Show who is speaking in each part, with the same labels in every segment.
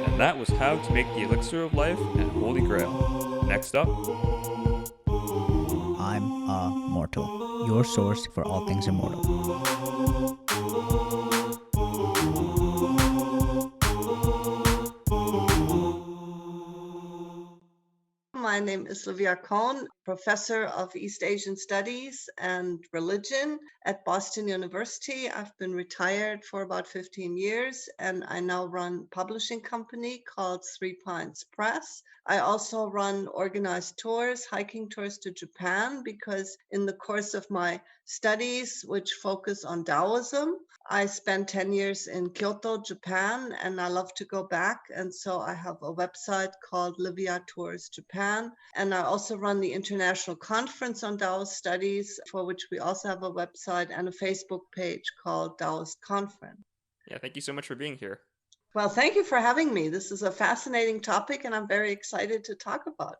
Speaker 1: And that was how to make the elixir of life and holy grail. Next up,
Speaker 2: I'm a mortal, your source for all things immortal.
Speaker 3: My name is Livia Kohn, professor of East Asian Studies and Religion at Boston University. I've been retired for about 15 years, and I now run a publishing company called 3 Pines Press. I also run organized tours, hiking tours to Japan, because in the course of my studies, which focus on Daoism, I spent 10 years in Kyoto, Japan, and I love to go back. And so I have a website called Livia Tours Japan. And I also run the International Conference on Daoist Studies, for which we also have a website and a Facebook page called Daoist Conference.
Speaker 1: yeah, thank you so much for being here.
Speaker 3: Well, thank you for having me. This is a fascinating topic, and I'm very excited to talk about it.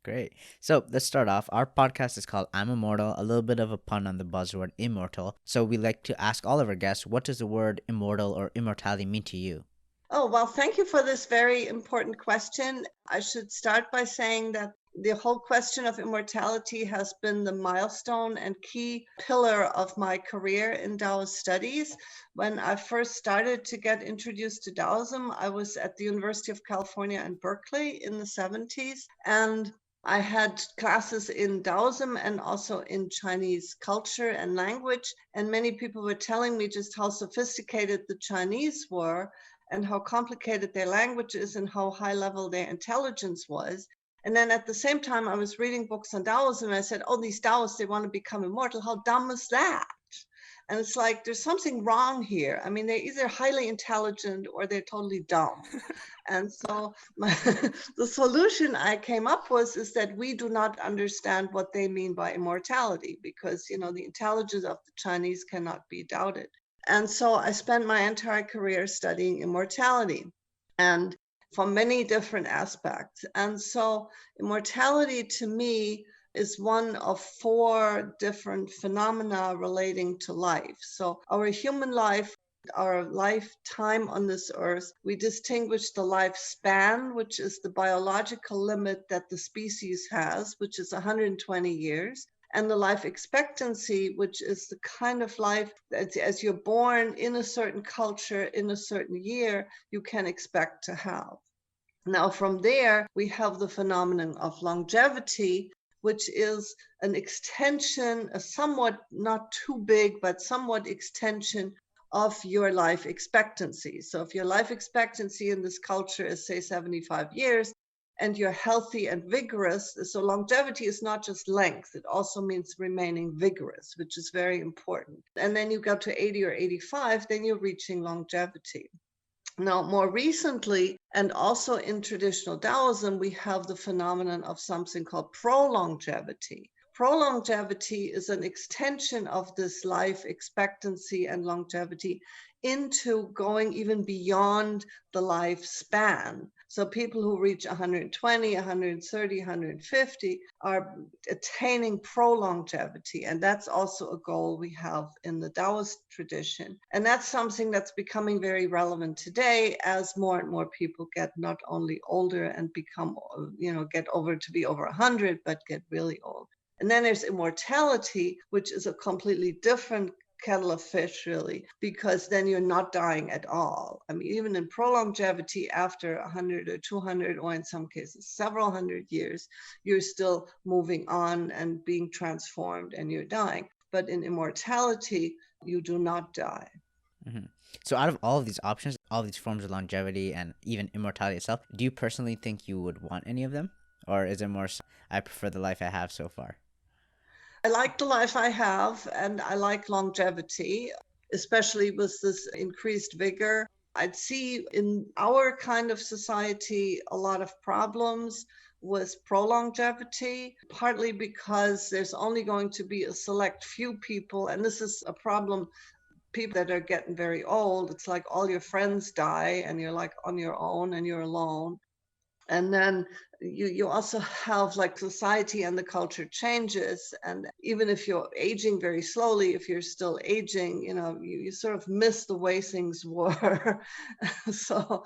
Speaker 2: Great. So let's start off. Our podcast is called I'm Immortal, a little bit of a pun on the buzzword immortal. So we like to ask all of our guests, what does the word immortal or immortality mean to you?
Speaker 3: Oh, well, thank you for this very important question. I should start by saying that the whole question of immortality has been the milestone and key pillar of my career in Taoist studies. When I first started to get introduced to Taoism, I was at the University of California in Berkeley in the 70s, and I had classes in Daoism and also in Chinese culture and language, and many people were telling me just how sophisticated the Chinese were and how complicated their language is and how high level their intelligence was. And then at the same time, I was reading books on Taoism, and I said, oh, these Taoists, they want to become immortal. How dumb is that? And it's like, there's something wrong here. I mean, they're either highly intelligent or they're totally dumb. And so the solution I came up with is that we do not understand what they mean by immortality, because, the intelligence of the Chinese cannot be doubted. And so I spent my entire career studying immortality, and from many different aspects. And so immortality to me is one of 4 different phenomena relating to life. So our human life, our lifetime on this earth, we distinguish the lifespan, which is the biological limit that the species has, which is 120 years. And the life expectancy, which is the kind of life that as you're born in a certain culture, in a certain year, you can expect to have. Now, from there, we have the phenomenon of longevity, which is an extension, a somewhat not too big, but somewhat extension of your life expectancy. So if your life expectancy in this culture is, say, 75 years, and you're healthy and vigorous, so longevity is not just length, it also means remaining vigorous, which is very important. And then you go to 80 or 85, then you're reaching longevity. Now, more recently, and also in traditional Taoism, we have the phenomenon of something called prolongevity. Prolongevity is an extension of this life expectancy and longevity into going even beyond the lifespan. So people who reach 120, 130, 150 are attaining prolongevity. And that's also a goal we have in the Taoist tradition. And that's something that's becoming very relevant today as more and more people get not only older and become, get over to be over 100, but get really old. And then there's immortality, which is a completely different kettle of fish, really, because then you're not dying at all. I mean, even in prolongevity, after 100 or 200, or in some cases, several hundred years, you're still moving on and being transformed and you're dying. But in immortality, you do not die.
Speaker 2: Mm-hmm. So out of all of these options, all these forms of longevity and even immortality itself, do you personally think you would want any of them? Or is it more, I prefer the life I have so far?
Speaker 3: I like the life I have, and I like longevity, especially with this increased vigor. I'd see in our kind of society a lot of problems with prolongevity, partly because there's only going to be a select few people, and this is a problem. People that are getting very old, it's like all your friends die and you're like on your own and you're alone. And then you also have like society and the culture changes. And even if you're aging very slowly, if you're still aging, you sort of miss the way things were. So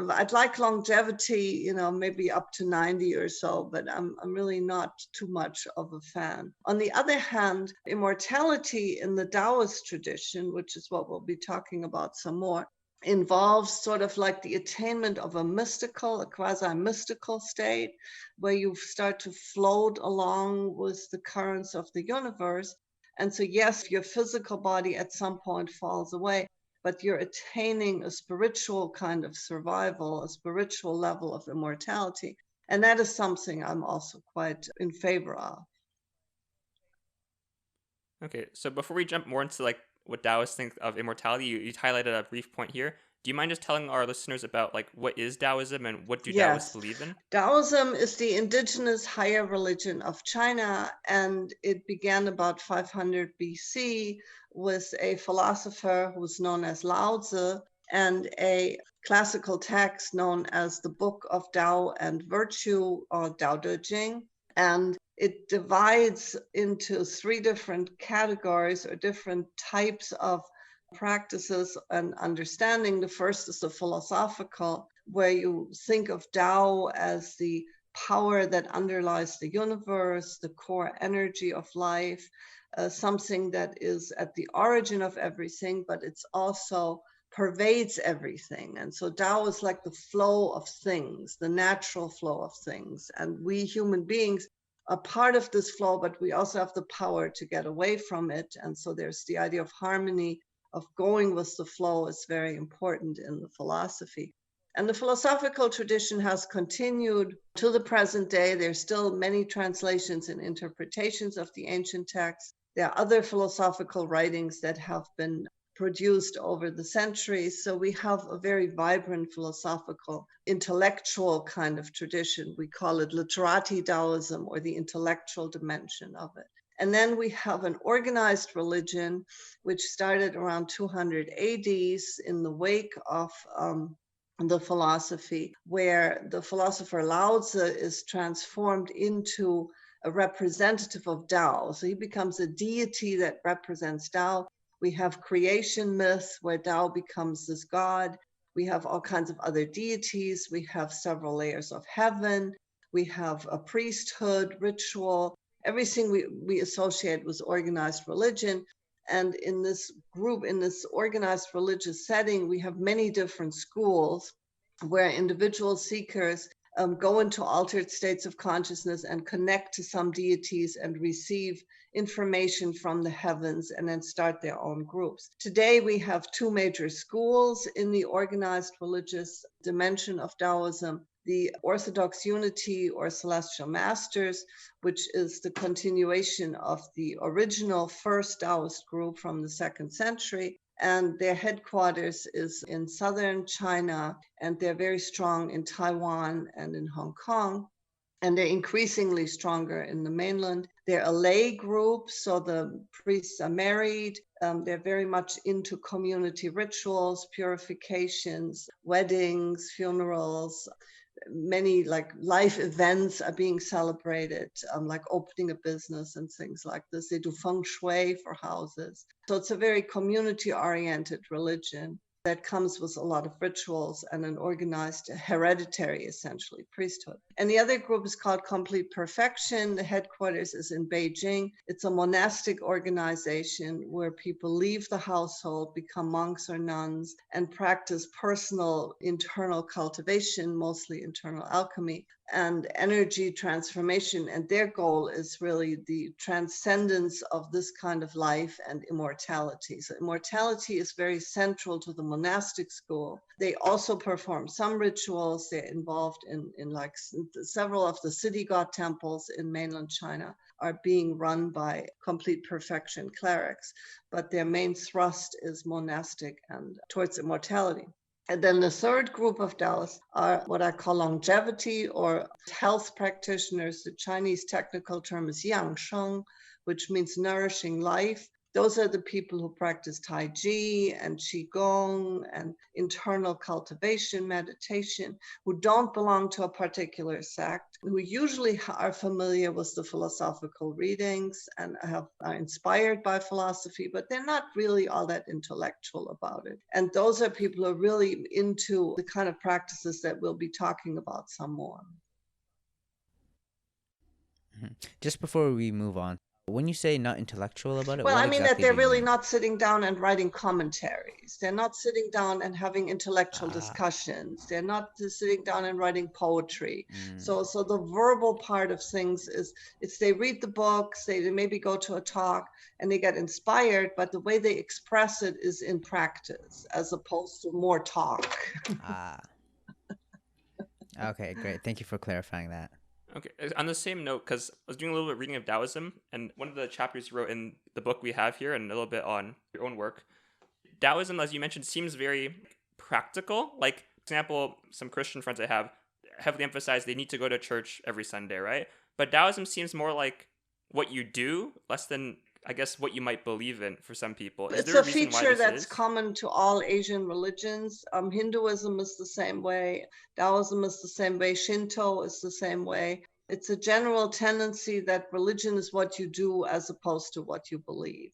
Speaker 3: I'd like longevity, maybe up to 90 or so, but I'm really not too much of a fan. On the other hand, immortality in the Taoist tradition, which is what we'll be talking about some more, involves sort of like the attainment of a quasi-mystical state where you start to float along with the currents of the universe. And so, yes, your physical body at some point falls away, but you're attaining a spiritual kind of survival, a spiritual level of immortality. And that is something I'm also quite in favor of.
Speaker 1: Okay, so before we jump more into like what Taoists think of immortality, you highlighted a brief point here. Do you mind just telling our listeners about like what is Taoism and what do Taoists
Speaker 3: Yes.
Speaker 1: believe in?
Speaker 3: Taoism is the indigenous higher religion of China, and it began about 500 BC with a philosopher who was known as Lao Tzu and a classical text known as the Book of Tao and Virtue, or Tao Te Ching. And it divides into 3 different categories or different types of practices and understanding. The first is the philosophical, where you think of Tao as the power that underlies the universe, the core energy of life, something that is at the origin of everything, but it's also pervades everything. And so Tao is like the flow of things, the natural flow of things. And we human beings are part of this flow, but we also have the power to get away from it. And so there's the idea of harmony, of going with the flow, is very important in the philosophy. And the philosophical tradition has continued to the present day. There's still many translations and interpretations of the ancient texts. There are other philosophical writings that have been produced over the centuries. So we have a very vibrant philosophical, intellectual kind of tradition. We call it Literati Taoism, or the intellectual dimension of it. And then we have an organized religion, which started around 200 AD in the wake of the philosophy, where the philosopher Lao Tzu is transformed into a representative of Tao. So he becomes a deity that represents Tao. We have creation myth, where Tao becomes this god. We have all kinds of other deities. We have several layers of heaven. We have a priesthood, ritual, everything we associate with organized religion. And in this group, in this organized religious setting, we have many different schools where individual seekers go into altered states of consciousness and connect to some deities and receive information from the heavens and then start their own groups. Today, we have 2 major schools in the organized religious dimension of Taoism: the Orthodox Unity or Celestial Masters, which is the continuation of the original first Taoist group from the 2nd century. And their headquarters is in southern China, and they're very strong in Taiwan and in Hong Kong. And they're increasingly stronger in the mainland. They're a lay group, so the priests are married. They're very much into community rituals, purifications, weddings, funerals. Many like life events are being celebrated, like opening a business and things like this. They do Feng Shui for houses. So it's a very community-oriented religion that comes with a lot of rituals and an organized hereditary, essentially, priesthood. And the other group is called Complete Perfection. The headquarters is in Beijing. It's a monastic organization where people leave the household, become monks or nuns, and practice personal internal cultivation, mostly internal alchemy, and energy transformation. And their goal is really the transcendence of this kind of life and immortality. So immortality is very central to the monastic school. They also perform some rituals. They're involved in like several of the city god temples in mainland China are being run by Complete Perfection clerics, but their main thrust is monastic and towards immortality. And then the 3rd group of Taoists are what I call longevity or health practitioners. The Chinese technical term is yang sheng, which means nourishing life. Those are the people who practice Tai Chi and Qigong and internal cultivation, meditation, who don't belong to a particular sect, who usually are familiar with the philosophical readings and are inspired by philosophy, but they're not really all that intellectual about it. And those are people who are really into the kind of practices that we'll be talking about some more.
Speaker 2: Just before we move on, when you say not intellectual about it,
Speaker 3: Well,
Speaker 2: what
Speaker 3: I mean that
Speaker 2: exactly
Speaker 3: they're
Speaker 2: do you
Speaker 3: really
Speaker 2: mean?
Speaker 3: not sitting down and writing commentaries. They're not sitting down and having intellectual
Speaker 2: Ah,
Speaker 3: discussions. They're not sitting down and writing poetry.
Speaker 2: mm,
Speaker 3: So the verbal part of things is it's they read the books, they maybe go to a talk and they get inspired, but the way they express it is in practice as opposed to more talk.
Speaker 2: ah. Okay, great. Thank you for clarifying that.
Speaker 1: Okay, on the same note, because I was doing a little bit of reading of Taoism, and one of the chapters you wrote in the book we have here, and a little bit on your own work, Taoism, as you mentioned, seems very practical. Like, for example, some Christian friends I have heavily emphasize they need to go to church every Sunday, right? But Taoism seems more like what you do, less than, I guess, what you might believe in for some people. Is
Speaker 3: It's
Speaker 1: there a
Speaker 3: a
Speaker 1: reason why
Speaker 3: feature
Speaker 1: this
Speaker 3: that's
Speaker 1: is?
Speaker 3: common to all Asian religions. Hinduism is the same way, Taoism is the same way, Shinto is the same way. It's a general tendency that religion is what you do as opposed to what you believe.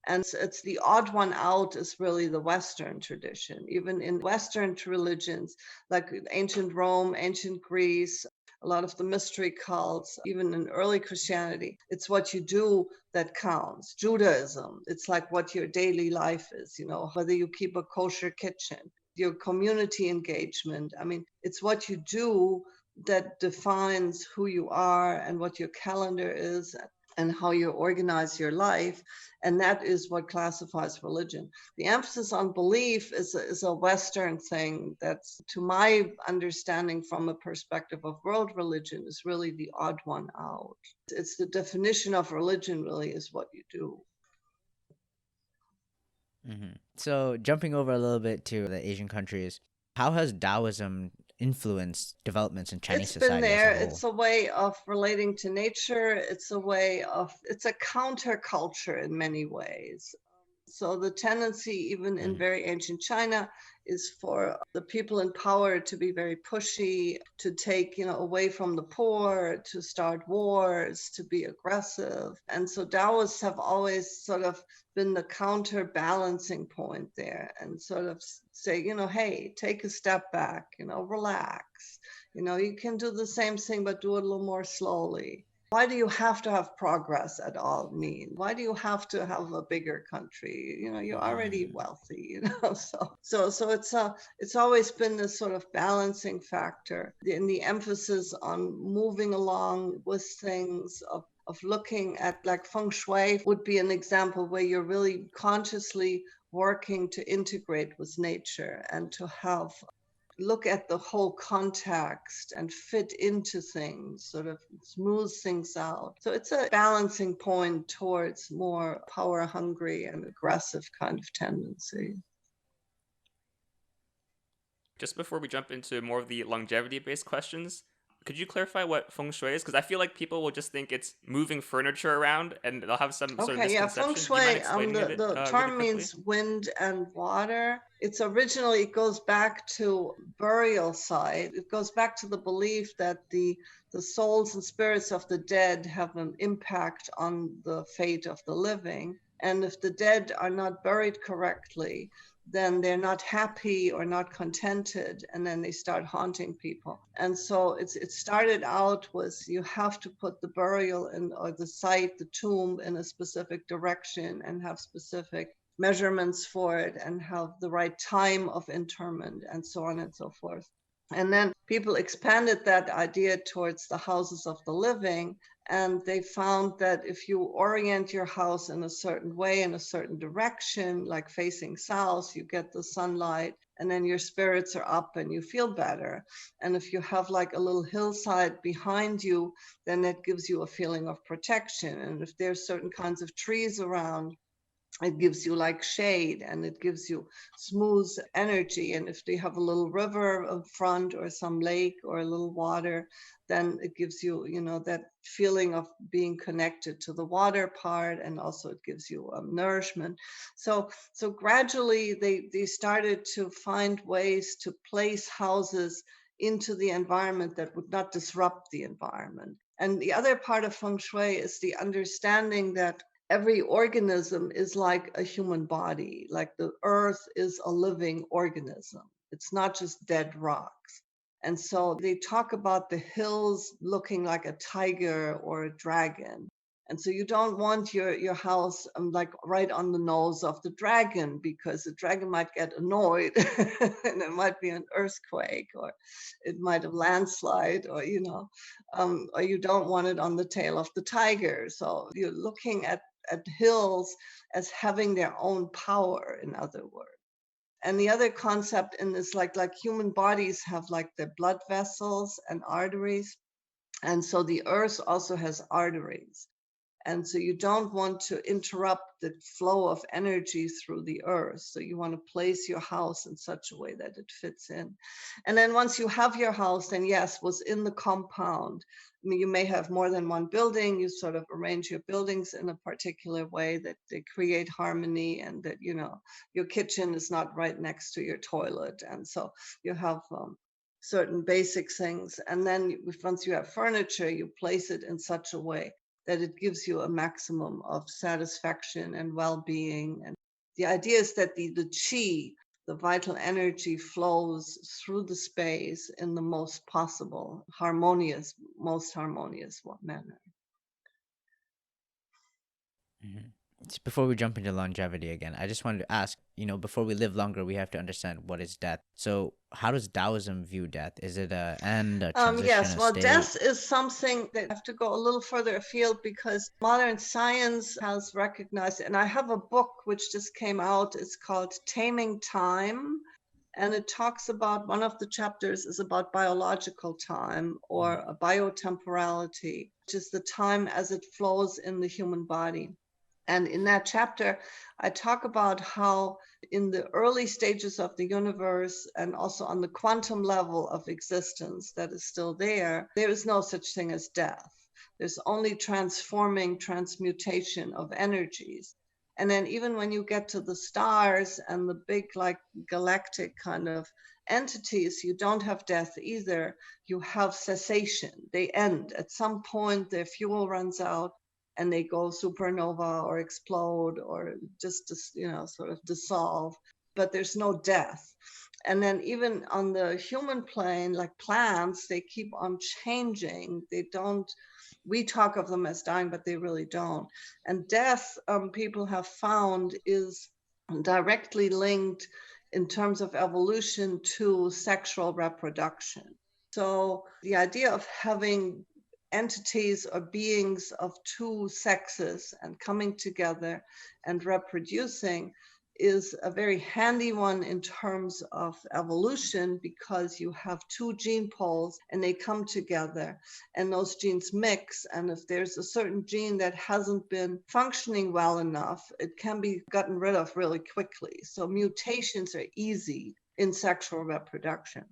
Speaker 3: And it's the odd one out is really the Western tradition. Even in Western religions, like ancient Rome, ancient Greece, a lot of the mystery cults, even in early Christianity, it's what you do that counts. Judaism, it's like what your daily life is, whether you keep a kosher kitchen, your community engagement. I mean, it's what you do that defines who you are and what your calendar is and how you organize your life. And that is what classifies religion. The emphasis on belief is a Western thing that's, to my understanding from a perspective of world religion, is really the odd one out. It's the definition of religion really is what you do.
Speaker 2: So, jumping over a little bit to the Asian countries, how has Taoism influenced developments in Chinese
Speaker 3: It's been
Speaker 2: society as
Speaker 3: there.
Speaker 2: a
Speaker 3: It's
Speaker 2: whole?
Speaker 3: a way of relating to nature. It's a counterculture in many ways. So the tendency, even in
Speaker 2: Mhm.
Speaker 3: very ancient China, is for the people in power to be very pushy, to take, away from the poor, to start wars, to be aggressive. And so Taoists have always sort of been the counterbalancing point there and sort of say, hey, take a step back, relax. You can do the same thing, but do it a little more slowly. Why do you have to have progress at all mean? Why do you have to have a bigger country? You're already
Speaker 2: Mm,
Speaker 3: wealthy, so it's always been this sort of balancing factor in the emphasis on moving along with things of looking at, like Feng Shui would be an example where you're really consciously working to integrate with nature and to have look at the whole context and fit into things, sort of smooth things out. So it's a balancing point towards more power hungry and aggressive kind of tendency.
Speaker 1: Just before we jump into more of the longevity-based questions, could you clarify what feng shui is? Because I feel like people will just think it's moving furniture around, and they'll have some sort of
Speaker 3: Okay, yeah, Feng
Speaker 1: misconception. Do you mind
Speaker 3: Shui,
Speaker 1: explaining it
Speaker 3: the
Speaker 1: really
Speaker 3: term
Speaker 1: quickly?
Speaker 3: means wind and water. It goes back to burial site. It goes back to the belief that the souls and spirits of the dead have an impact on the fate of the living. And if the dead are not buried correctly, then they're not happy or not contented, and then they start haunting people. And so it started out with you have to put the burial in, or the site, the tomb, in a specific direction and have specific measurements for it and have the right time of interment and so on and so forth. And then people expanded that idea towards the houses of the living. And they found that if you orient your house in a certain way, in a certain direction, like facing south, you get the sunlight, and then your spirits are up and you feel better. And if you have like a little hillside behind you, then that gives you a feeling of protection. And if there's certain kinds of trees around, It gives you like shade, and it gives you smooth energy. And if they have a little river in front or some lake or a little water, then it gives you, that feeling of being connected to the water part, and also it gives you nourishment. So gradually they started to find ways to place houses into the environment that would not disrupt the environment. And the other part of feng shui is the understanding that every organism is like a human body, like the earth is a living organism. It's not just dead rocks. And so they talk about the hills looking like a tiger or a dragon. And so you don't want your house like right on the nose of the dragon, because the dragon might get annoyed and it might be an earthquake, or it might have landslide, or or you don't want it on the tail of the tiger. So you're looking at hills as having their own power, in other words. And the other concept in this, like human bodies have like the blood vessels and arteries, and so the earth also has arteries. And so you don't want to interrupt the flow of energy through the earth. So you want to place your house in such a way that it fits in. And then once you have your house, then yes, within the compound, I mean, you may have more than one building. You sort of arrange your buildings in a particular way that they create harmony, and that, your kitchen is not right next to your toilet. And so you have certain basic things. And then once you have furniture, you place it in such a way that it gives you a maximum of satisfaction and well-being. And the idea is that the qi, the vital energy, flows through the space in the most possible most harmonious manner.
Speaker 2: Before we jump into longevity again, I just wanted to ask, before we live longer, we have to understand what is death. So how does Taoism view death? Is it a end, a transition,
Speaker 3: yes,
Speaker 2: a
Speaker 3: well,
Speaker 2: state?
Speaker 3: death is something that I have to go a little further afield, because modern science has recognized, and I have a book which just came out. It's called Taming Time. And it talks about, one of the chapters is about biological time, or a biotemporality, which is the time as it flows in the human body. And in that chapter, I talk about how in the early stages of the universe, and also on the quantum level of existence that is still there is no such thing as death. There's only transmutation of energies. And then even when you get to the stars and the big, like, galactic kind of entities, you don't have death either. You have cessation. They end. At some point, their fuel runs out, and they go supernova or explode, or just sort of dissolve. But there's no death. And then even on the human plane, like plants, they keep on changing. They don't, we talk of them as dying, but they really don't. And death, people have found, is directly linked in terms of evolution to sexual reproduction. So the idea of having entities or beings of two sexes and coming together and reproducing is a very handy one in terms of evolution, because you have two gene poles and they come together and those genes mix. And if there's a certain gene that hasn't been functioning well enough, it can be gotten rid of really quickly. So mutations are easy in sexual reproduction.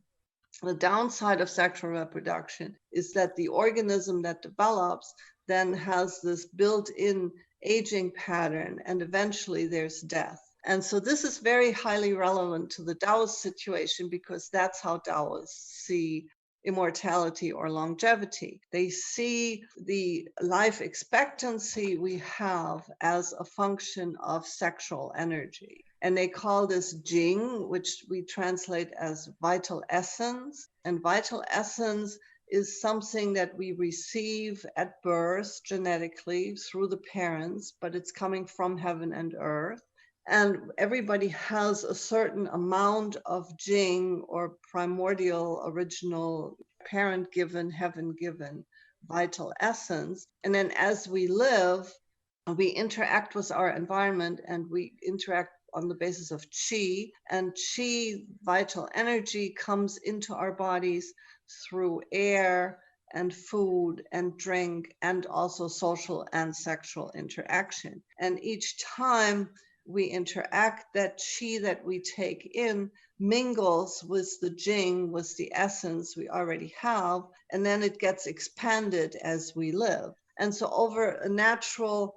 Speaker 3: The downside of sexual reproduction is that the organism that develops then has this built-in aging pattern, and eventually there's death. And so this is very highly relevant to the Taoist situation, because that's how Taoists see immortality or longevity. They see the life expectancy we have as a function of sexual energy. And they call this Jing, which we translate as vital essence. And vital essence is something that we receive at birth genetically through the parents, but it's coming from heaven and earth. And everybody has a certain amount of Jing, or primordial, original, parent given, heaven given vital essence. And then as we live, we interact with our environment, and we interact on the basis of qi. And qi, vital energy, comes into our bodies through air and food and drink, and also social and sexual interaction. And each time we interact, that qi that we take in mingles with the jing, with the essence we already have, and then it gets expanded as we live. And so over a natural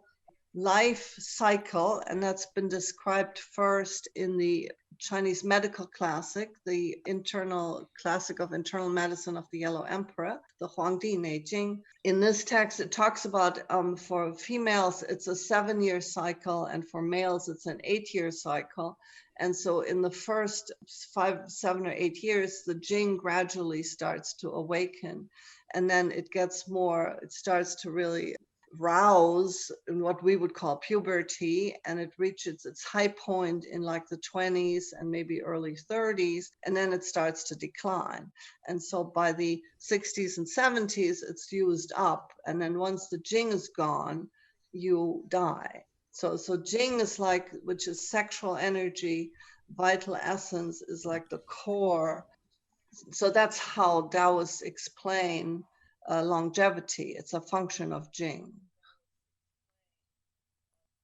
Speaker 3: life cycle, and that's been described first in the Chinese medical classic, the internal classic of internal medicine of the Yellow Emperor, the Huangdi Neijing. In this text, it talks about for females, it's a 7-year cycle, and for males, it's an 8-year cycle. And so in the first 5, 7, or 8 years, the Jing gradually starts to awaken. And then it starts to really rouse in what we would call puberty, and it reaches its high point in like the 20s and maybe early 30s, and then it starts to decline. And so by the 60s and 70s, it's used up, and then once the Jing is gone, you die. So Jing is like, which is sexual energy, vital essence, is like the core. So that's how Taoists explain longevity. It's a function of Jing.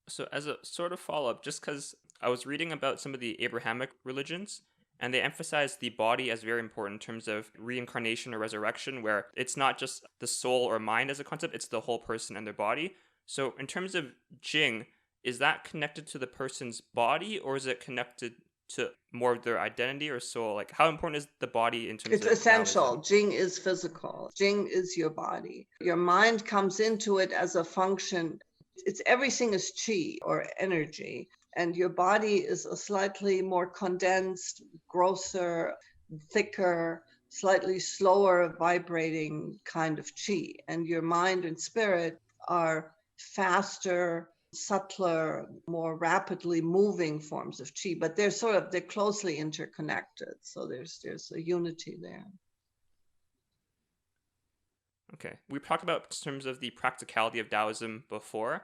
Speaker 1: So as a sort of follow-up, just because I was reading about some of the Abrahamic religions, and they emphasize the body as very important in terms of reincarnation or resurrection, where it's not just the soul or mind as a concept, it's the whole person and their body. So in terms of Jing, is that connected to the person's body, or is it connected to more of their identity or soul? Like, how important is the body in terms
Speaker 3: It's
Speaker 1: of
Speaker 3: essential.
Speaker 1: Taoism?
Speaker 3: Jing is physical. Jing is your body. Your mind comes into it as a function. It's everything is qi or energy, and your body is a slightly more condensed, grosser, thicker, slightly slower vibrating kind of qi, and your mind and spirit are faster, subtler, more rapidly moving forms of qi, but they're closely interconnected. So there's a unity there.
Speaker 1: Okay. We talked about in terms of the practicality of Taoism before,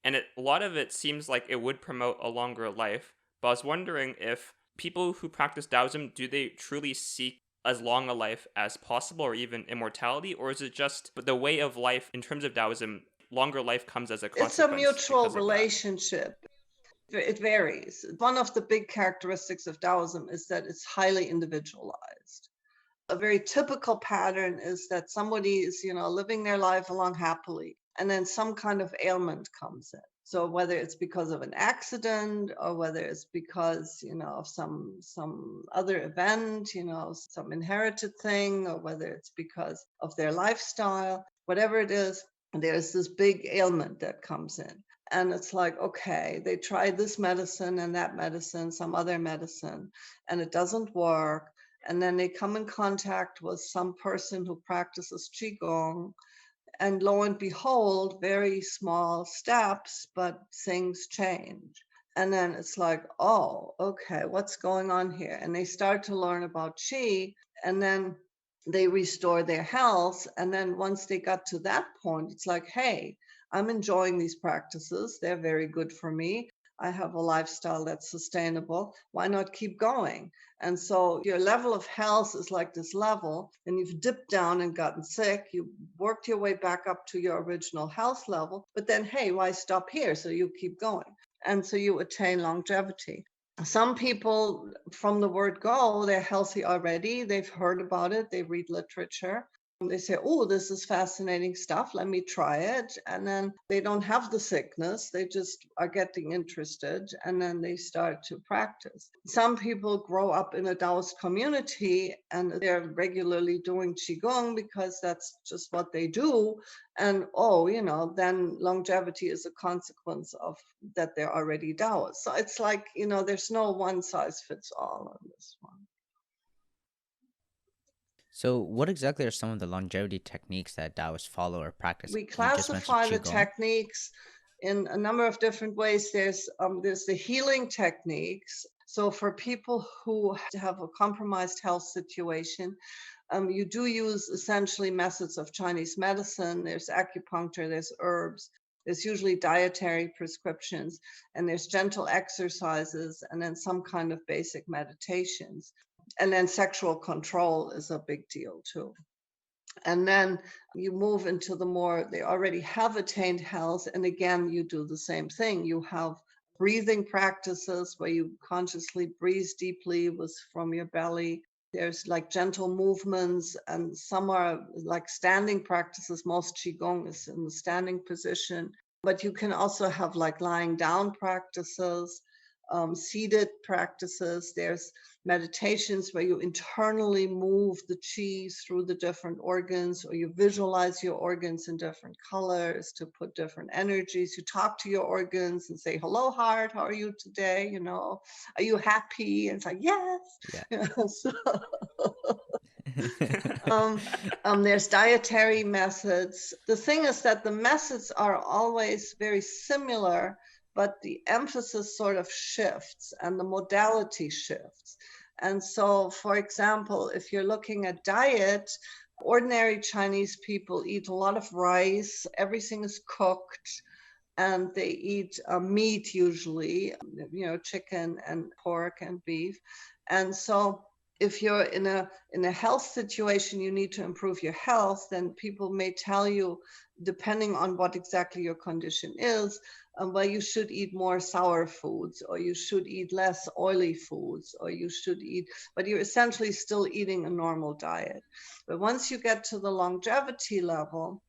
Speaker 1: and a lot of it seems like it would promote a longer life. But I was wondering if people who practice Taoism, do they truly seek as long a life as possible or even immortality? Or is it just the way of life in terms of Taoism, longer life comes as a consequence?
Speaker 3: It's a mutual
Speaker 1: because of that?
Speaker 3: relationship. It varies. One of the big characteristics of Taoism is that it's highly individualized. A very typical pattern is that somebody is, living their life along happily, and then some kind of ailment comes in. So whether it's because of an accident, or whether it's because, of some other event, some inherited thing, or whether it's because of their lifestyle, whatever it is, there's this big ailment that comes in. And it's like, okay, they try this medicine and that medicine, some other medicine, and it doesn't work. And then they come in contact with some person who practices Qigong, and lo and behold, very small steps, but things change. And then it's like, oh, okay, what's going on here? And they start to learn about Qi, and then they restore their health. And then once they got to that point, it's like, hey, I'm enjoying these practices. They're very good for me. I have a lifestyle that's sustainable. Why not keep going? And so your level of health is like this level, and you've dipped down and gotten sick. You worked your way back up to your original health level, but then, hey, why stop here? So you keep going. And so you attain longevity. Some people from the word go, they're healthy already. They've heard about it. They read literature. They say, oh, this is fascinating stuff. Let me try it. And then they don't have the sickness. They just are getting interested. And then they start to practice. Some people grow up in a Taoist community, and they're regularly doing Qigong because that's just what they do. And, then longevity is a consequence of that they're already Taoist. So it's like, there's no one size fits all on this one.
Speaker 2: So, what exactly are some of the longevity techniques that Taoists follow or practice?
Speaker 3: We
Speaker 2: You just mentioned
Speaker 3: classify the
Speaker 2: Qigong.
Speaker 3: techniques in a number of different ways. There's the healing techniques. So for people who have a compromised health situation, you do use essentially methods of Chinese medicine. There's acupuncture, there's herbs, there's usually dietary prescriptions, and there's gentle exercises, and then some kind of basic meditations. And then sexual control is a big deal too. And then you move into the more, they already have attained health. And again, you do the same thing. You have breathing practices where you consciously breathe deeply from your belly. There's like gentle movements, and some are like standing practices. Most Qigong is in the standing position, but you can also have like lying down practices, seated practices. There's meditations where you internally move the qi through the different organs, or you visualize your organs in different colors to put different energies. You talk to your organs and say, hello, heart, how are you today? Are you happy? And it's like, yes.
Speaker 2: Yeah.
Speaker 3: So, there's dietary methods. The thing is that the methods are always very similar, but the emphasis sort of shifts and the modality shifts. And so, for example, if you're looking at diet, ordinary Chinese people eat a lot of rice, everything is cooked, and they eat meat usually, chicken and pork and beef. And so if you're in a health situation, you need to improve your health, then people may tell you, depending on what exactly your condition is, well, you should eat more sour foods, or you should eat less oily foods, or you should eat, but you're essentially still eating a normal diet. But once you get to the longevity level,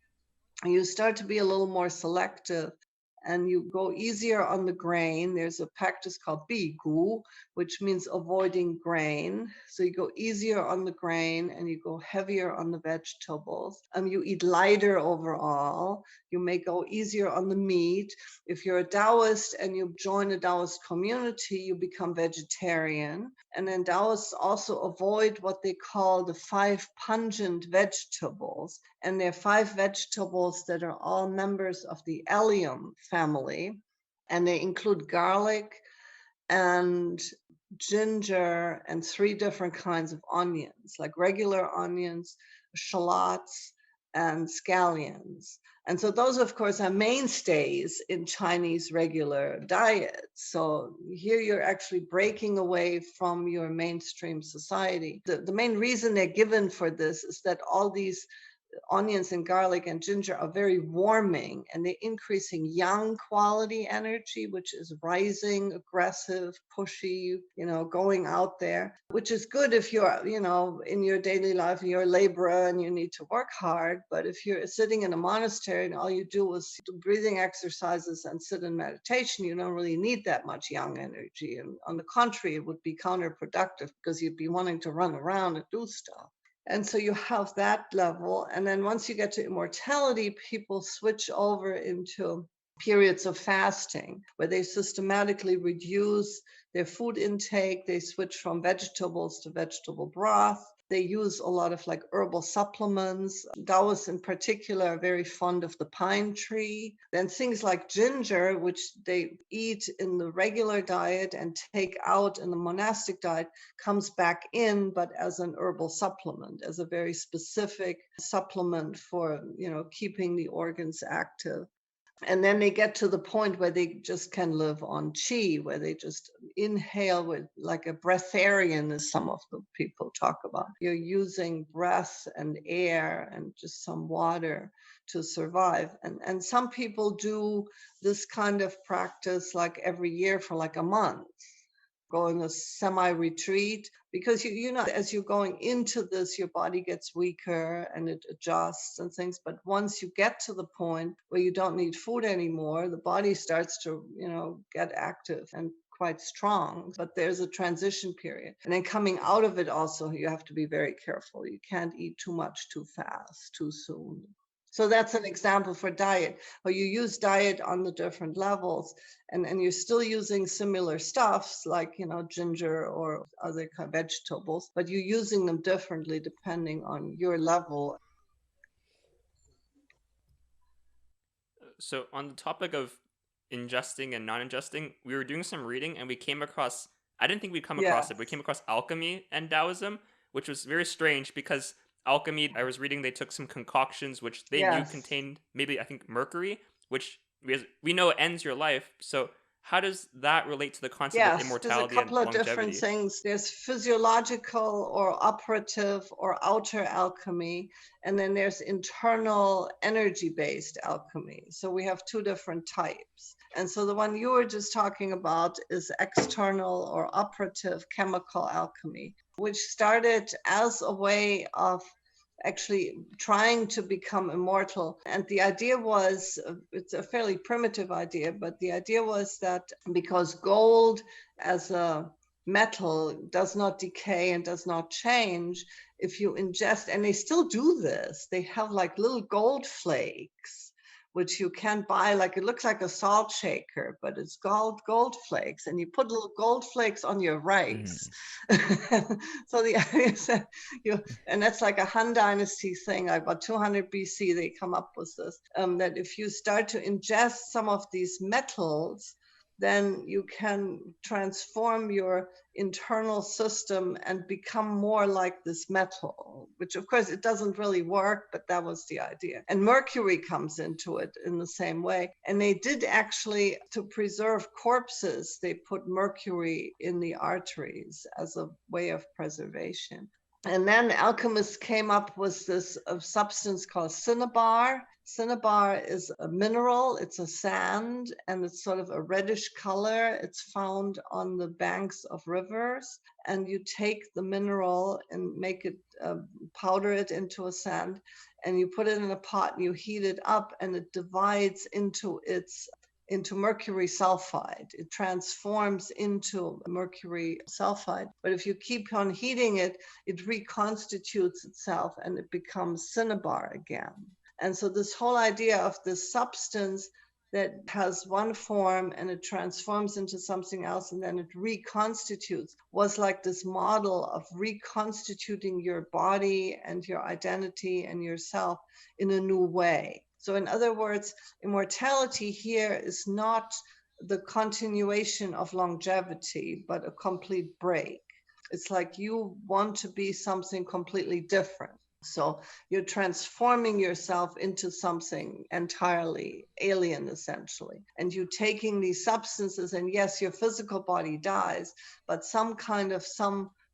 Speaker 3: you start to be a little more selective, and you go easier on the grain. There's a practice called bigu, which means avoiding grain. So you go easier on the grain and you go heavier on the vegetables. You eat lighter overall. You may go easier on the meat. If you're a Taoist and you join a Taoist community, you become vegetarian. And then Taoists also avoid what they call the 5 pungent vegetables. And there are 5 vegetables that are all members of the allium family. And they include garlic and ginger and 3 different kinds of onions, like regular onions, shallots, and scallions. And so those, of course, are mainstays in Chinese regular diets. So here you're actually breaking away from your mainstream society. The main reason they're given for this is that all these onions and garlic and ginger are very warming, and they're increasing yang quality energy, which is rising, aggressive, pushy, going out there, which is good if you're, in your daily life, you're a laborer and you need to work hard. But if you're sitting in a monastery and all you do is do breathing exercises and sit in meditation, you don't really need that much yang energy. And on the contrary, it would be counterproductive because you'd be wanting to run around and do stuff. And so you have that level. And then once you get to immortality, people switch over into periods of fasting where they systematically reduce their food intake. They switch from vegetables to vegetable broth. They use a lot of like herbal supplements. Taoists in particular are very fond of the pine tree. Then things like ginger, which they eat in the regular diet and take out in the monastic diet, comes back in, but as an herbal supplement, as a very specific supplement for, keeping the organs active. And then they get to the point where they just can live on qi, where they just inhale with like a breatharian, as some of the people talk about. You're using breath and air and just some water to survive. And some people do this kind of practice like every year for like a month, go in a semi-retreat, because as you're going into this, your body gets weaker and it adjusts and things. But once you get to the point where you don't need food anymore, the body starts to, get active and quite strong. But there's a transition period. And then coming out of it also, you have to be very careful. You can't eat too much too fast, too soon. So that's an example for diet, where you use diet on the different levels, and you're still using similar stuffs like, ginger or other kind of vegetables, but you're using them differently depending on your level.
Speaker 1: So on the topic of ingesting and non-ingesting, we were doing some reading and we came across, I didn't think we'd come across it, but we came across Alchemy and Taoism, which was very strange because alchemy, I was reading, they took some concoctions which they knew contained maybe, I think, mercury, which we know ends your life. So how does that relate to the concept of immortality
Speaker 3: there's a couple
Speaker 1: and
Speaker 3: of
Speaker 1: longevity?
Speaker 3: different things. There's physiological or operative or outer alchemy, and then there's internal energy-based alchemy. So we have 2 different types. And so the one you were just talking about is external or operative chemical alchemy, which started as a way of actually trying to become immortal. And the idea was, it's a fairly primitive idea, but the idea was that because gold as a metal does not decay and does not change, if you ingest, and they still do this, they have like little gold flakes which you can buy, like it looks like a salt shaker, but it's gold flakes, and you put little gold flakes on your rice. So the idea is that and that's like a Han Dynasty thing, like about 200 BC, they come up with this, that if you start to ingest some of these metals, then you can transform your internal system and become more like this metal, which of course it doesn't really work, but that was the idea. And mercury comes into it in the same way. And they did actually, to preserve corpses, they put mercury in the arteries as a way of preservation. And then alchemists came up with this substance called cinnabar. Cinnabar is a mineral, it's a sand, and it's sort of a reddish color. It's found on the banks of rivers. And you take the mineral and make it, powder it into a sand, and you put it in a pot and you heat it up, and it divides into mercury sulfide. It transforms into mercury sulfide. But if you keep on heating it, it reconstitutes itself and it becomes cinnabar again. And so this whole idea of this substance that has one form and it transforms into something else and then it reconstitutes was like this model of reconstituting your body and your identity and yourself in a new way. So in other words, immortality here is not the continuation of longevity, but a complete break. It's like you want to be something completely different. So you're transforming yourself into something entirely alien, essentially. And you're taking these substances, and yes, your physical body dies, but some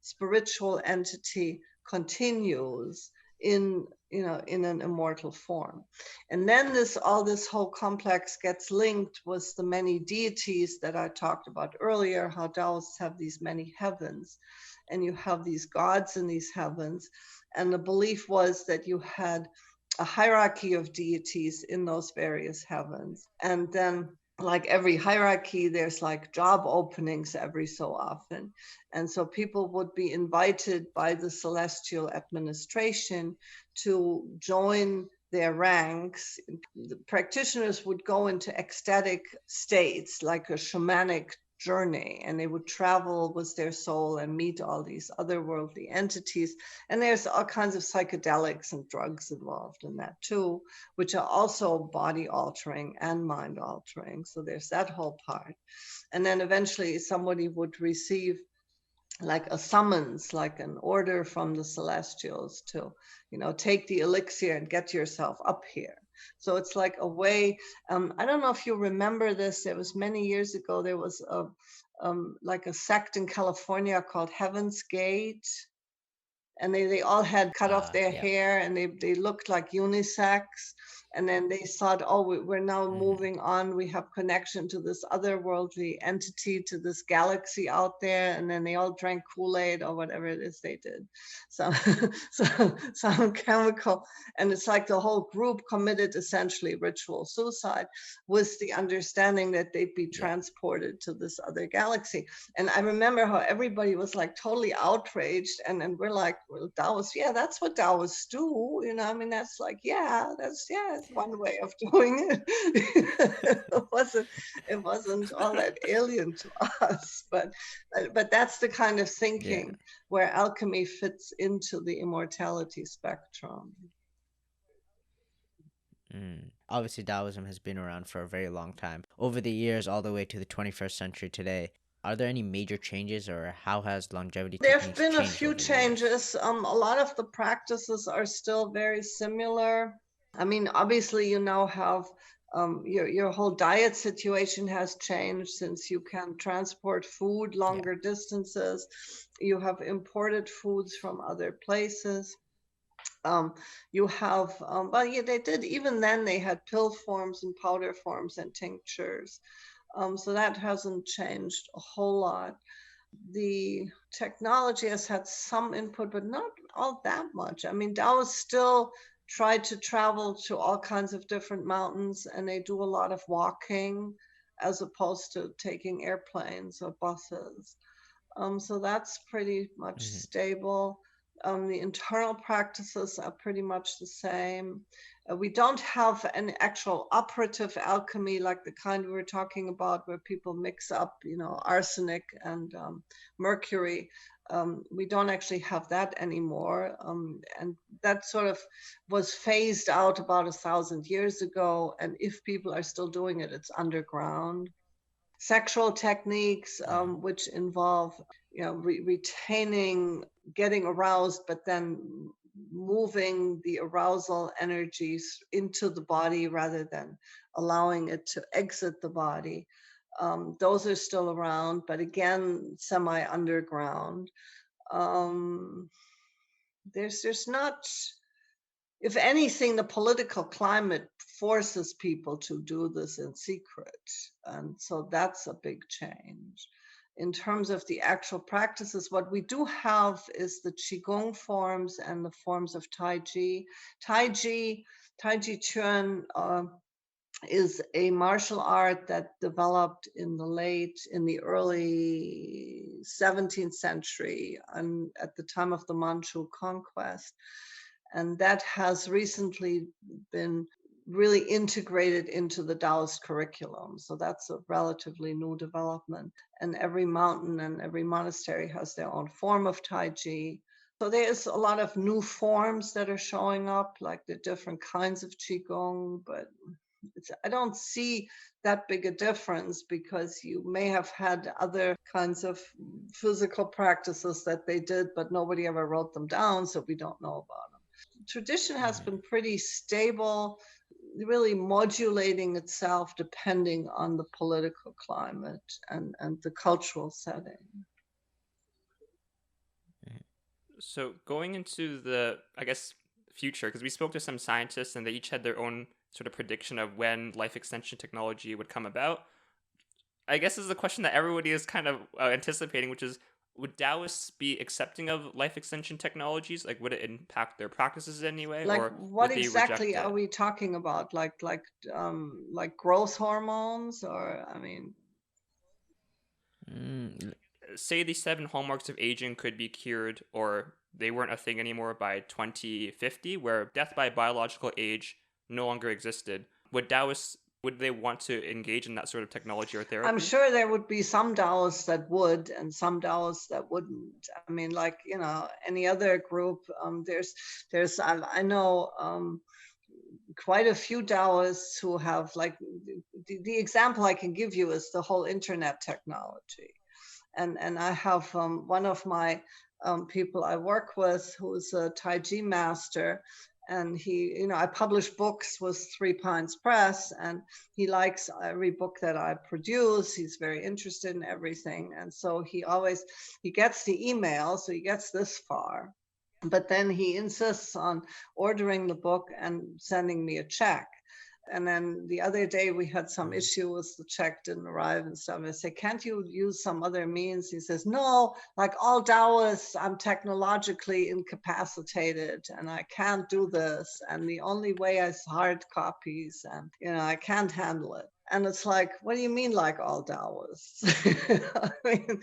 Speaker 3: spiritual entity continues in an immortal form. And then all this whole complex gets linked with the many deities that I talked about earlier, how Taoists have these many heavens, and you have these gods in these heavens. And the belief was that you had a hierarchy of deities in those various heavens. And then, like every hierarchy, there's like job openings every so often. And so people would be invited by the celestial administration to join their ranks. The practitioners would go into ecstatic states, like a shamanic journey, and they would travel with their soul and meet all these otherworldly entities. And there's all kinds of psychedelics and drugs involved in that too, which are also body altering and mind altering. So there's that whole part. And then eventually somebody would receive like a summons, like an order from the celestials to, take the elixir and get yourself up here. So it's like a way, I don't know if you remember this, it was many years ago, there was like a sect in California called Heaven's Gate. And they all had cut off their hair, and they looked like unisex. And then they thought, oh, we're now moving on. We have connection to this otherworldly entity, to this galaxy out there. And then they all drank Kool-Aid or whatever it is they did. So some chemical. And it's like the whole group committed essentially ritual suicide with the understanding that they'd be transported to this other galaxy. And I remember how everybody was like totally outraged. And we're like, well, Taoists, that's what Taoists do. That's like, it's one way of doing it. It wasn't all that alien to us, but that's the kind of thinking where alchemy fits into the immortality spectrum.
Speaker 2: Obviously, Daoism has been around for a very long time. Over the years, all the way to the 21st century today, are there any major changes, or how has longevity
Speaker 3: There
Speaker 2: techniques
Speaker 3: have been a
Speaker 2: changed
Speaker 3: few
Speaker 2: over the years?
Speaker 3: changes. A lot of the practices are still very similar. Obviously, you now have your whole diet situation has changed, since you can transport food longer distances. You have imported foods from other places. You have, well, yeah, they did. Even then, they had pill forms and powder forms and tinctures. So that hasn't changed a whole lot. The technology has had some input, but not all that much. I mean, Taoists still try to travel to all kinds of different mountains, and they do a lot of walking as opposed to taking airplanes or buses. So that's pretty much
Speaker 2: Mhm.
Speaker 3: stable. The internal practices are pretty much the same. We don't have an actual operative alchemy like the kind we were talking about, where people mix up, arsenic and mercury. We don't actually have that anymore. And that sort of was phased out about 1,000 years ago. And if people are still doing it, it's underground. Sexual techniques,
Speaker 2: Mhm.
Speaker 3: which involve, retaining, getting aroused, but then moving the arousal energies into the body rather than allowing it to exit the body. Those are still around, but again, semi underground. Um, there's not, if anything, the political climate forces people to do this in secret. And so that's a big change. In terms of the actual practices, what we do have is the Qigong forms and the forms of Tai Chi. Tai Chi Chuan is a martial art that developed in the early 17th century and at the time of the Manchu conquest. And that has recently been really integrated into the Taoist curriculum. So that's a relatively new development. And every mountain and every monastery has their own form of Tai Chi. So there's a lot of new forms that are showing up, like the different kinds of Qigong, but I don't see that big a difference because you may have had other kinds of physical practices that they did, but nobody ever wrote them down, so we don't know about them. Tradition has
Speaker 2: Mhm.
Speaker 3: been pretty stable, really modulating itself depending on the political climate and the cultural setting.
Speaker 1: So going into the, I guess, future, because we spoke to some scientists and they each had their own sort of prediction of when life extension technology would come about. I guess this is a question that everybody is kind of anticipating, which is, would Taoists be accepting of life extension technologies? Like, would it impact their practices in any way,
Speaker 3: Like,
Speaker 1: or
Speaker 3: what
Speaker 1: would they
Speaker 3: exactly
Speaker 1: reject
Speaker 3: are
Speaker 1: it?
Speaker 3: we talking about? Like growth hormones, or I mean,
Speaker 2: Mm,
Speaker 1: Say the seven hallmarks of aging could be cured, or they weren't a thing anymore by 2050, where death by biological age no longer existed. Would Taoists, would they want to engage in that sort of technology or
Speaker 3: I'm
Speaker 1: therapy?
Speaker 3: sure there would be some Taoists that would and some Taoists that wouldn't. I mean, like, any other group, I know quite a few Taoists who have, like, the example I can give you is the whole internet technology. And I have one of my people I work with who's a Tai Chi master, and he, I publish books with Three Pines Press, and he likes every book that I produce. He's very interested in everything, and so he gets the email, so he gets this far, but then he insists on ordering the book and sending me a check. And then the other day we had some
Speaker 2: mhm.
Speaker 3: issue with the check didn't arrive and stuff. I say, can't you use some other means? He says, no, like all Taoists, I'm technologically incapacitated and I can't do this. And the only way is hard copies and, I can't handle it. And it's like, what do you mean, like all Taoists? I mean,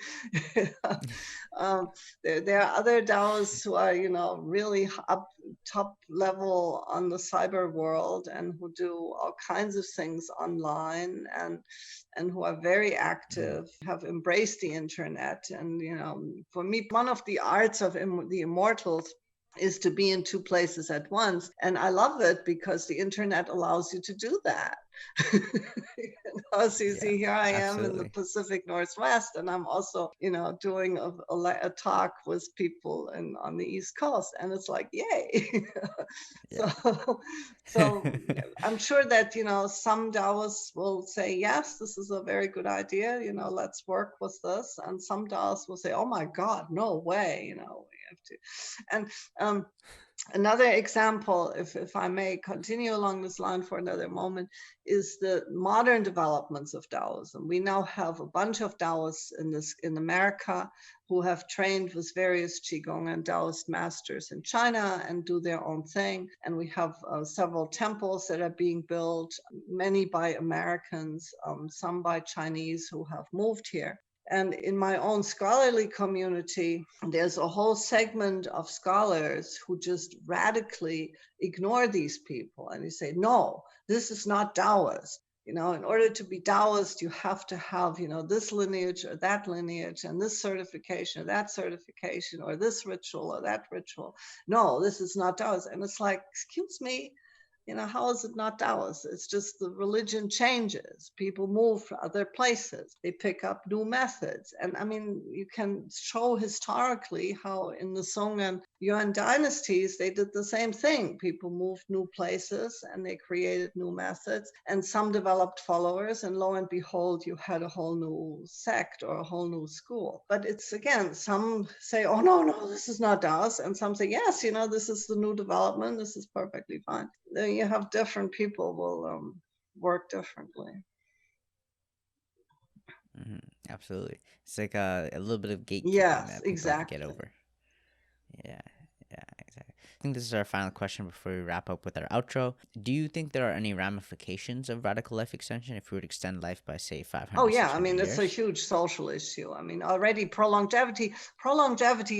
Speaker 3: there are other Taoists who are, really up top level on the cyber world and who do all kinds of things online and who are very
Speaker 2: Mhm.
Speaker 3: active, have embraced the internet. And, for me, one of the arts of the Immortals is to be in two places at once. And I love it because the internet allows you to do that. So you
Speaker 2: Yeah,
Speaker 3: see, here I am in the
Speaker 2: absolutely.
Speaker 3: Pacific Northwest, and I'm also, doing a talk with people on the East Coast, and it's like, yay!
Speaker 2: Yeah.
Speaker 3: so, so I'm sure that some Taoists will say, yes, this is a very good idea. Let's work with this, and some Taoists will say, oh my God, no way. We have to, and Another example, if I may continue along this line for another moment, is the modern developments of Taoism. We now have a bunch of Taoists in America who have trained with various Qigong and Taoist masters in China and do their own thing. And we have several temples that are being built, many by Americans, some by Chinese who have moved here. And in my own scholarly community, there's a whole segment of scholars who just radically ignore these people. And they say, no, this is not Taoist. In order to be Taoist, you have to have, this lineage or that lineage and this certification or that certification or this ritual or that ritual. No, this is not Taoist. And it's like, excuse me, how is it not Taoist? It's just the religion changes. People move to other places. They pick up new methods. And I mean, you can show historically how in the Song and Yuan dynasties, they did the same thing. People moved new places and they created new methods. And some developed followers. And lo and behold, you had a whole new sect or a whole new school. But it's, again, some say, oh, no, this is not Taoist. And some say, yes, this is the new development. This is perfectly fine. You have different people will work differently.
Speaker 2: Absolutely. It's like a little bit of gatekeeping
Speaker 3: Yes,
Speaker 2: that people
Speaker 3: exactly.
Speaker 2: have to get over. Yeah, exactly. I think this is our final question before we wrap up with our outro. Do you think there are any ramifications of radical life extension if we would extend life by, say, 500
Speaker 3: Oh, yeah.
Speaker 2: 600
Speaker 3: I mean,
Speaker 2: years?
Speaker 3: it's a huge social issue. I mean, already prolongevity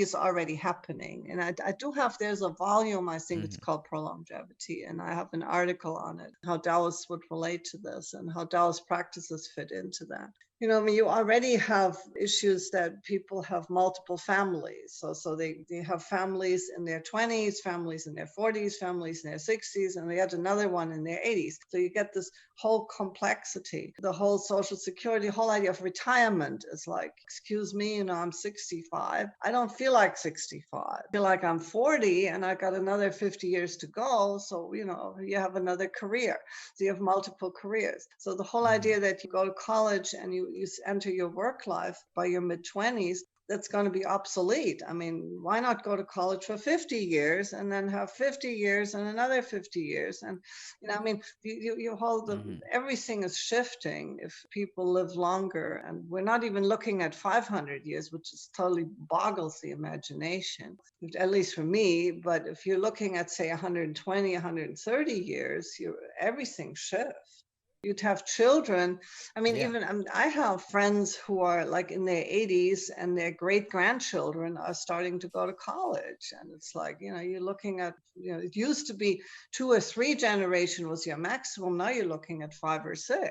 Speaker 3: is already happening. And I do have, there's a volume, I think it's called Prolongevity. And I have an article on it, how Taoists would relate to this and how Taoist practices fit into that. I mean, you already have issues that people have multiple families. So they have families in their 20s, families in their 40s, families in their 60s, and they had another one in their 80s. So you get this whole complexity, the whole social security, the whole idea of retirement is like, excuse me, I'm 65. I don't feel like 65. I feel like I'm 40 and I got another 50 years to go. So, you have another career. So you have multiple careers. So the whole idea that you go to college and you enter your work life by your mid-20s, that's going to be obsolete. I mean, why not go to college for 50 years and then have 50 years and another 50 years? And, I mean, you hold everything is shifting if people live longer. And we're not even looking at 500 years, which is totally boggles the imagination, at least for me. But if you're looking at, say, 120, 130 years, everything shifts. You'd have children. I mean, even I have friends who are like in their 80s and their great grandchildren are starting to go to college. And it's like, you're looking at, it used to be 2 or 3 generation was your maximum. Now you're looking at 5 or 6.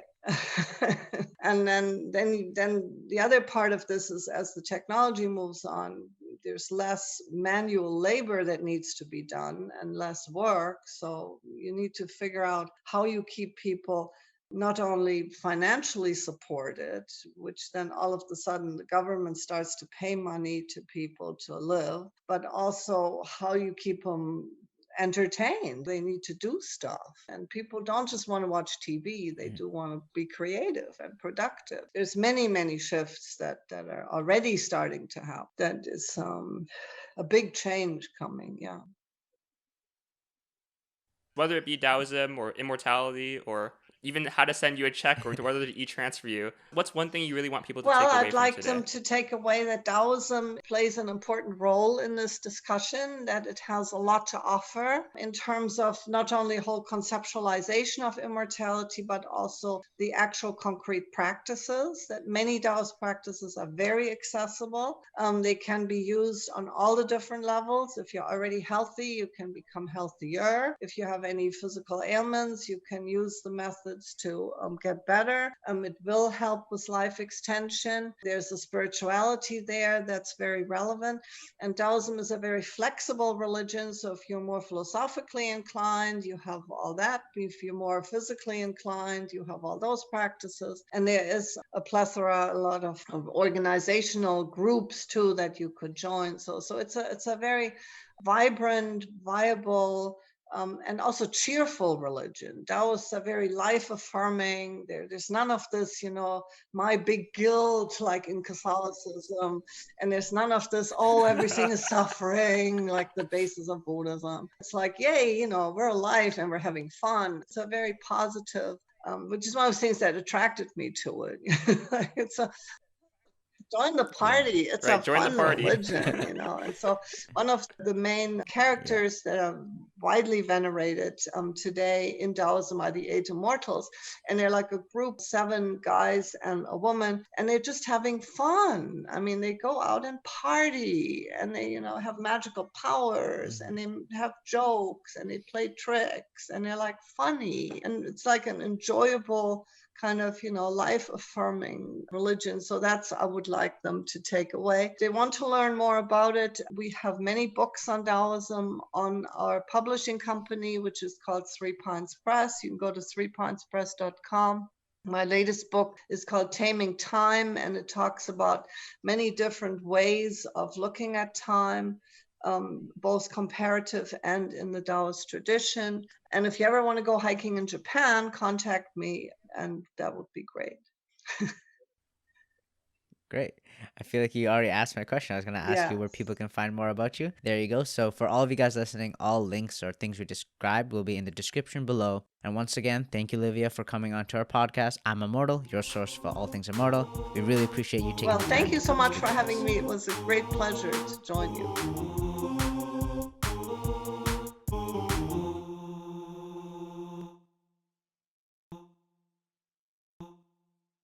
Speaker 3: And then the other part of this is as the technology moves on, there's less manual labor that needs to be done and less work. So you need to figure out how you keep people not only financially supported, which then all of a sudden the government starts to pay money to people to live, but also how you keep them entertained. They need to do stuff. And people don't just want to watch TV. They do want to be creative and productive. There's many, many shifts that are already starting to happen. That is a big change coming. Yeah.
Speaker 1: Whether it be Daoism or Immortality or even how to send you a check or whether to e-transfer you, what's one thing you really want people to take away
Speaker 3: I'd
Speaker 1: from
Speaker 3: like
Speaker 1: today?
Speaker 3: them to take away that Taoism plays an important role in this discussion, that it has a lot to offer in terms of not only whole conceptualization of immortality, but also the actual concrete practices, that many Taoist practices are very accessible. They can be used on all the different levels. If you're already healthy, you can become healthier. If you have any physical ailments, you can use the methods to get better. It will help with life extension. There's a spirituality there that's very relevant. And Taoism is a very flexible religion. So if you're more philosophically inclined, you have all that. If you're more physically inclined, you have all those practices. And there is a plethora, a lot of organizational groups too that you could join. So it's a very vibrant, viable and also cheerful religion. Taoists are very life affirming. There's none of this, my big guilt like in Catholicism. And there's none of this, oh, everything is suffering, like the basis of Buddhism. It's like, yay, we're alive and we're having fun. It's a very positive, which is one of the things that attracted me to it. It's a join the party. It's
Speaker 1: Right,
Speaker 3: a
Speaker 1: join the
Speaker 3: fun
Speaker 1: party.
Speaker 3: religion, And so one of the main characters that are widely venerated today in Daoism are the 8 Immortals. And they're like a group, 7 guys and a woman, and they're just having fun. I mean, they go out and party and they, have magical powers and they have jokes and they play tricks and they're like funny. And it's like an enjoyable kind of, life affirming religion. So that's, I would like them to take away. If they want to learn more about it, we have many books on Taoism on our publishing company, which is called 3 Pines Press. You can go to 3pinespress.com. My latest book is called Taming Time, and it talks about many different ways of looking at time, both comparative and in the Taoist tradition. And if you ever want to go hiking in Japan, contact me, and that would be great.
Speaker 2: Great. I feel like you already asked my question. I was going to ask you where people can find more about you. There you go. So for all of you guys listening, all links or things we described will be in the description below. And once again, thank you, Livia, for coming on to our podcast. I'm Immortal, your source for all things immortal. We really appreciate you taking the time.
Speaker 3: Well, thank you so much for having me. It was a great pleasure to join you.